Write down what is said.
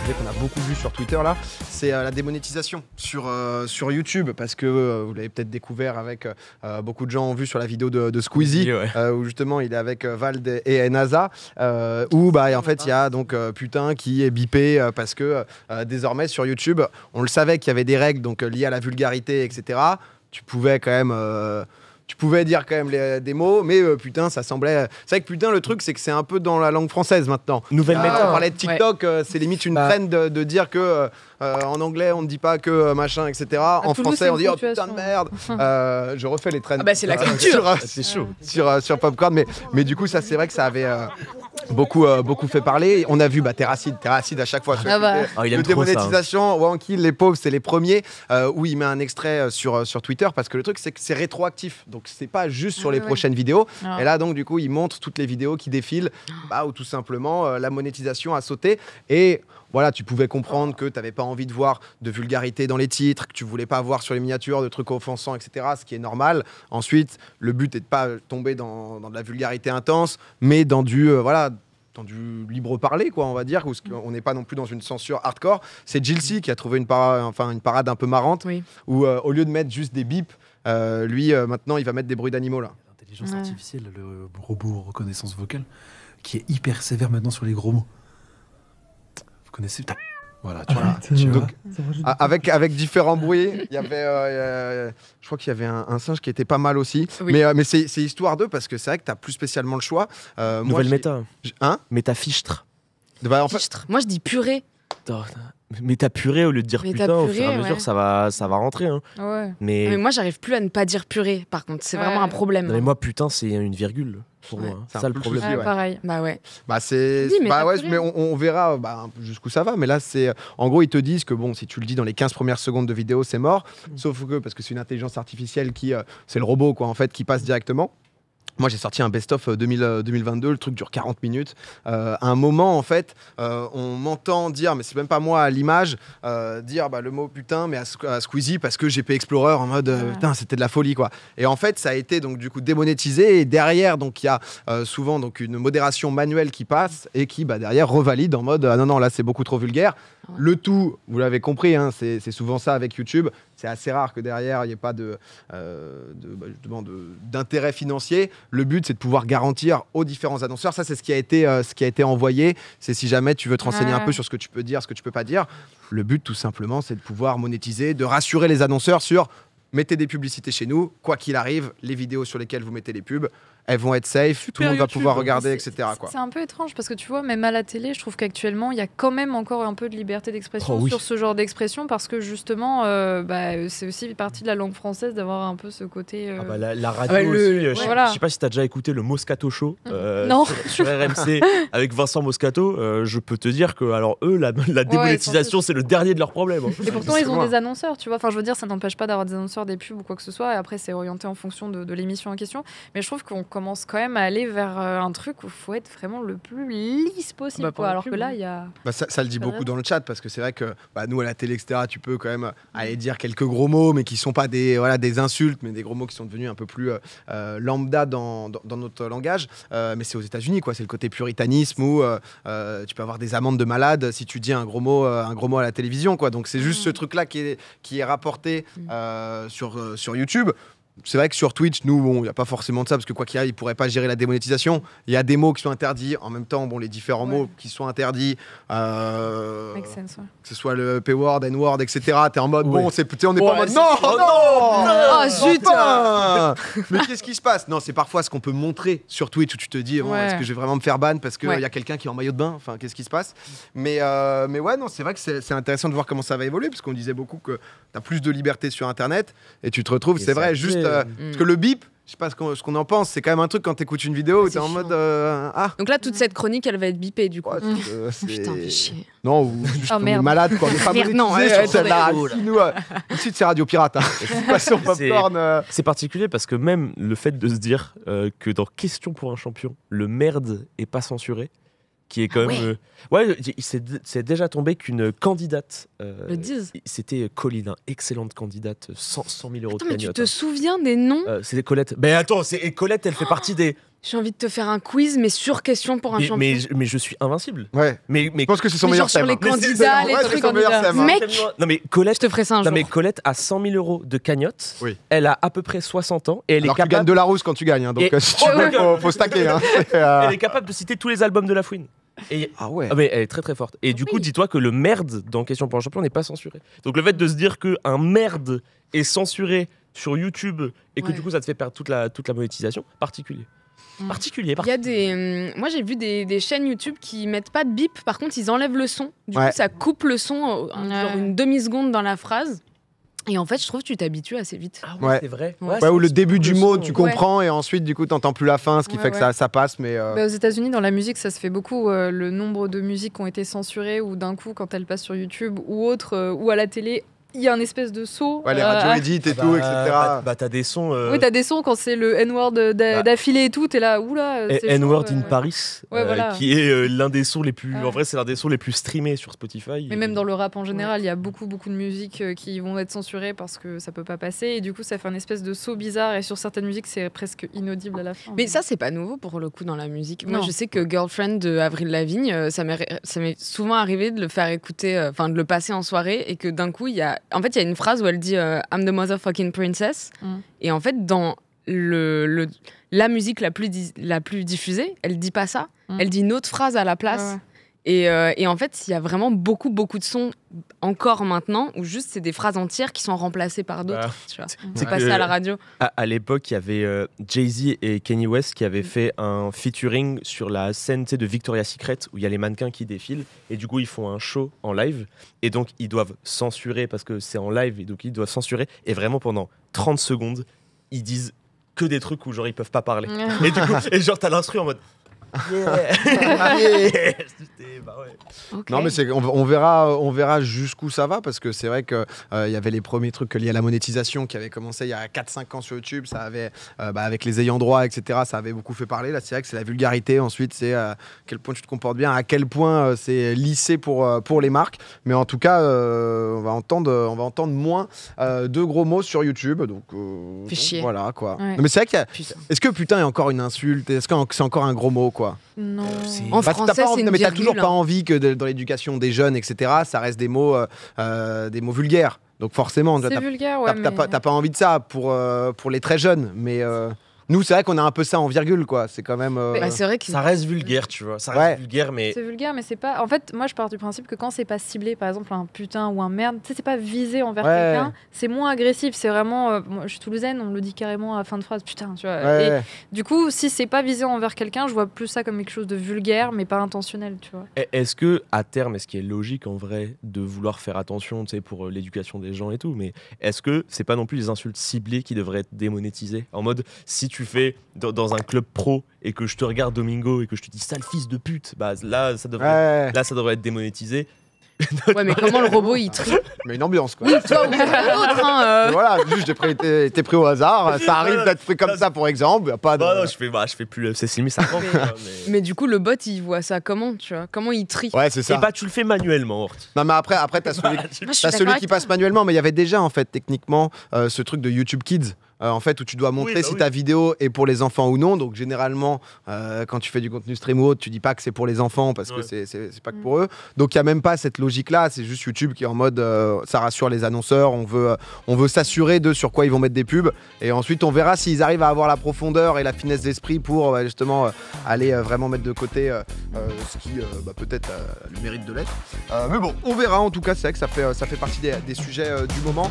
sujet qu'on a beaucoup vu sur Twitter là, c'est la démonétisation sur YouTube, parce que vous l'avez peut-être découvert avec beaucoup de gens ont vu sur la vidéo de Squeezie, où justement il est avec Vald et NASA, où en fait il y a donc putain qui est bipé parce que désormais sur YouTube, on le savait qu'il y avait des règles donc liées à la vulgarité, etc. Tu pouvais quand même tu pouvais dire quand même des mots, mais putain, ça semblait... C'est vrai que putain, le truc, c'est que c'est un peu dans la langue française maintenant. Nouvelle méthode. On parlait de TikTok, c'est limite une trend de dire que en anglais, on ne dit pas que machin, etc. En français, on dit oh putain de merde. Je refais les trends. Ah bah c'est la culture. C'est chaud. Sur Popcorn, mais du coup, ça, c'est vrai que ça avait... beaucoup fait parler. On a vu Terracide à chaque fois. Il aime de démonétisation, Wanky, les pauvres, c'est les premiers où il met un extrait sur Twitter, parce que le truc c'est que c'est rétroactif, donc c'est pas juste sur les prochaines vidéos. Et là donc du coup il montre toutes les vidéos qui défilent, où tout simplement la monétisation a sauté. Et voilà, tu pouvais comprendre que tu n'avais pas envie de voir de vulgarité dans les titres, que tu voulais pas voir sur les miniatures de trucs offensants, etc. Ce qui est normal. Ensuite, le but est de pas tomber dans de la vulgarité intense, mais dans du dans du libre parler, quoi, on va dire, où on n'est pas non plus dans une censure hardcore. C'est Jilcy qui a trouvé une parade un peu marrante, où au lieu de mettre juste des bips, lui maintenant il va mettre des bruits d'animaux là. L'intelligence artificielle, le robot reconnaissance vocale, qui est hyper sévère maintenant sur les gros mots. Vous connaissez? Voilà, tu vois. Donc, avec différents bruits, il y avait, je crois qu'il y avait un singe qui était pas mal aussi. Mais c'est histoire d'eux, parce que c'est vrai que t'as plus spécialement le choix. Nouvelle méta. Méta fichtre. Moi je dis purée. Mais t'as purée au lieu de dire putain, au fur et à mesure ça va rentrer. Hein. Ouais. Mais moi j'arrive plus à ne pas dire purée, par contre, c'est vraiment un problème. Non, mais moi putain, c'est une virgule pour moi. C'est ça le problème. Pareil. Mais on verra jusqu'où ça va. Mais là, c'est en gros, ils te disent que bon, si tu le dis dans les 15 premières secondes de vidéo, c'est mort. Sauf que parce que c'est une intelligence artificielle qui, c'est le robot quoi en fait qui passe directement. Moi, j'ai sorti un best-of 2022, le truc dure 40 minutes. À un moment, en fait, on m'entend dire, mais c'est même pas moi à l'image, dire le mot putain, mais à Squeezie, parce que GP Explorer en mode putain, c'était de la folie, quoi. Et en fait, ça a été donc du coup démonétisé. Et derrière, donc il y a souvent donc une modération manuelle qui passe et qui derrière revalide en mode non, là c'est beaucoup trop vulgaire. Le tout, vous l'avez compris, hein, c'est souvent ça avec YouTube. C'est assez rare que derrière il n'y ait pas d'intérêt financier. Le but, c'est de pouvoir garantir aux différents annonceurs. Ça, c'est ce qui a été envoyé. C'est si jamais tu veux te renseigner un peu sur ce que tu peux dire, ce que tu peux pas dire. Le but, tout simplement, c'est de pouvoir monétiser, de rassurer les annonceurs sur mettez des publicités chez nous, quoi qu'il arrive, les vidéos sur lesquelles vous mettez les pubs, elles vont être safe, tout le monde va pouvoir regarder, etc. C'est un peu étrange parce que tu vois, même à la télé, je trouve qu'actuellement, il y a quand même encore un peu de liberté d'expression sur ce genre d'expression, parce que justement, c'est aussi partie de la langue française d'avoir un peu ce côté... La radio aussi, je sais pas si tu as déjà écouté le Moscato Show sur RMC avec Vincent Moscato, je peux te dire que alors eux, la démonétisation, c'est le dernier de leurs problèmes. Hein. Et pourtant, ils ont des annonceurs, tu vois. Enfin, je veux dire, ça n'empêche pas d'avoir des annonceurs, des pubs ou quoi que ce soit, et après, c'est orienté en fonction de l'émission en question. Mais je trouve qu'on commence quand même à aller vers un truc où il faut être vraiment le plus lisse possible. Alors que là, il y a... ça le dit beaucoup dans le chat, parce que c'est vrai que nous, à la télé, etc., tu peux quand même aller dire quelques gros mots, mais qui ne sont pas des insultes, mais des gros mots qui sont devenus un peu plus lambda dans notre langage. Mais c'est aux États-Unis, quoi. C'est le côté puritanisme où tu peux avoir des amendes de malade si tu dis un gros mot à la télévision, quoi. Donc c'est juste ce truc-là qui est rapporté sur YouTube. C'est vrai que sur Twitch, nous, il n'y a pas forcément de ça, parce que quoi qu'il y ait, ils ne pourraient pas gérer la démonétisation. Il y a des mots qui sont interdits. En même temps, les différents mots qui sont interdits, que ce soit le P-word, N-word, etc. T'es en mode, on n'est pas en mode, non, zut. Mais qu'est-ce qui se passe? Non, c'est parfois ce qu'on peut montrer sur Twitch, où tu te dis, est-ce que je vais vraiment me faire ban parce qu'il y a quelqu'un qui est en maillot de bain? Enfin, qu'est-ce qui se passe? Mais ouais, non, c'est vrai que c'est intéressant de voir comment ça va évoluer, parce qu'on disait beaucoup que tu as plus de liberté sur Internet, et tu te retrouves, c'est vrai, juste... parce que le bip, je sais pas ce qu'on en pense, c'est quand même un truc quand t'écoutes une vidéo où t'es en mode Donc là, toute cette chronique, elle va être bipée du coup. Putain, fais chier. Non, ou juste on est malade, quoi. On est pas monétisé sur celle-là. Ici, c'est Radio Pirate. C'est particulier parce que même le fait de se dire que dans Question pour un champion, le merde est pas censuré, qui est quand même... c'est déjà tombé qu'une candidate... le dise. C'était Colline, excellente candidate, 100 000 euros de cagnotte. Mais tu te souviens des noms? C'était Colette. Mais attends, Colette, elle fait partie des J'ai envie de te faire un quiz, mais sur question pour un champion. Mais je suis invincible. Ouais. Mais je pense que c'est son meilleur thème. Sur les candidats, les trucs candidats. Mec, non mais Colette, je te ferai ça un jour. Non mais Colette a 100 000 € de cagnotte. Oui. Elle a à peu près 60 ans et elle est capable. Tu gagnes de la rousse quand tu gagnes, hein, donc si tu veux, faut stacker. Hein. Elle est capable de citer tous les albums de La Fouine. Ah ouais. Mais elle est très très forte. Et du coup, dis-toi que le merde dans Question pour un champion n'est pas censuré. Donc le fait de se dire qu'un merde est censuré sur YouTube et que du coup ça te fait perdre toute la monétisation, particulier. Particulier. Il y a des, moi j'ai vu des chaînes YouTube qui mettent pas de bip, par contre ils enlèvent le son. Du coup ça coupe le son genre une demi-seconde dans la phrase. Et en fait, je trouve que tu t'habitues assez vite. Ah ouais, c'est vrai. Ou le début du mot, tu comprends, et ensuite, du coup, t'entends plus la fin, ce qui fait que ça passe. Mais aux États-Unis, dans la musique, ça se fait beaucoup. Le nombre de musiques qui ont été censurées, ou d'un coup, quand elles passent sur YouTube ou autre, ou à la télé, il y a un espèce de saut. Ouais, les radios edit et tout, etc. T'as des sons. Oui, t'as des sons quand c'est le N-word d'affilée et tout, t'es là, oula. N-word in Paris, voilà. qui est l'un des sons les plus. En vrai, c'est l'un des sons les plus streamés sur Spotify. Mais même dans le rap en général, il y a beaucoup de musiques qui vont être censurées parce que ça peut pas passer. Et du coup, ça fait un espèce de saut bizarre. Et sur certaines musiques, c'est presque inaudible à la fin. Mais ça, c'est pas nouveau pour le coup dans la musique. Moi, je sais que Girlfriend de Avril Lavigne, ça m'est souvent arrivé de le faire écouter, de le passer en soirée, et que d'un coup, il y a une phrase où elle dit I'm the motherfucking princess. Et en fait, dans la musique la plus diffusée, elle dit pas ça. Elle dit une autre phrase à la place. Et en fait, il y a vraiment beaucoup de sons encore maintenant où juste c'est des phrases entières qui sont remplacées par d'autres. C'est passé à la radio. À l'époque, il y avait Jay-Z et Kanye West qui avaient fait un featuring sur la scène de Victoria's Secret où il y a les mannequins qui défilent et du coup ils font un show en live et donc ils doivent censurer parce que c'est en live et donc ils doivent censurer et vraiment pendant 30 secondes ils disent que des trucs où genre ils peuvent pas parler. Et du coup, genre t'as l'instru en mode Non mais on verra jusqu'où ça va parce que c'est vrai que y avait les premiers trucs liés à la monétisation qui avaient commencé il y a 4-5 ans sur YouTube, ça avait avec les ayants droit etc, ça avait beaucoup fait parler. Là c'est vrai que c'est la vulgarité, ensuite c'est à quel point tu te comportes bien, à quel point c'est lissé pour les marques, mais en tout cas on va entendre moins de gros mots sur YouTube, donc voilà quoi. Non, mais c'est vrai qu'il y a... Est-ce que putain est encore une insulte, est-ce que c'est encore un gros mot quoi? Non. En français, c'est une virgule. Mais t'as toujours pas envie que dans l'éducation des jeunes, etc., ça reste des mots vulgaires. Donc forcément, c'est vulgaire, t'as pas envie de ça pour les très jeunes. Mais nous, c'est vrai qu'on a un peu ça en virgule, quoi. C'est quand même. C'est vrai que ça reste vulgaire, tu vois. Ça reste vulgaire, mais. C'est vulgaire, mais c'est pas. En fait, moi, je pars du principe que quand c'est pas ciblé, par exemple, un putain ou un merde, tu sais, c'est pas visé envers quelqu'un, c'est moins agressif. C'est vraiment. Moi, je suis toulousaine, on me le dit carrément à la fin de phrase, putain, tu vois. Et du coup, si c'est pas visé envers quelqu'un, je vois plus ça comme quelque chose de vulgaire, mais pas intentionnel, tu vois. Est-ce que, à terme, est-ce qu'il est logique en vrai de vouloir faire attention, tu sais, pour l'éducation des gens et tout, mais est-ce que c'est pas non plus les insultes ciblées qui devraient être démonétisées? En mode, si tu fais dans un club pro et que je te regarde Domingo et que je te dis sale fils de pute, bah là ça devrait être démonétisé. Ouais, mais comment le robot il trie? Mais une ambiance quoi. Oui, toi ou l'autre hein. Voilà, juste j'ai été pris au hasard, ça arrive d'être pris comme ça pour exemple, pas de... Non, je fais plus c'est Simi 50. Mais du coup le bot il voit ça comment, tu vois? Comment il trie? Ouais, c'est ça. Et bah tu le fais manuellement, Horty. Non mais après t'as celui qui passe manuellement, mais il y avait déjà en fait techniquement ce truc de YouTube Kids. En fait, où tu dois montrer si ta vidéo est pour les enfants ou non. Donc, généralement, quand tu fais du contenu stream ou autre, tu dis pas que c'est pour les enfants parce que c'est pas que pour eux. Donc, il n'y a même pas cette logique-là. C'est juste YouTube qui est en mode ça rassure les annonceurs. On veut s'assurer de sur quoi ils vont mettre des pubs. Et ensuite, on verra s'ils arrivent à avoir la profondeur et la finesse d'esprit pour justement aller vraiment mettre de côté ce qui peut-être le mérite de l'être. Mais bon, on verra. En tout cas, c'est vrai que ça fait partie des sujets du moment.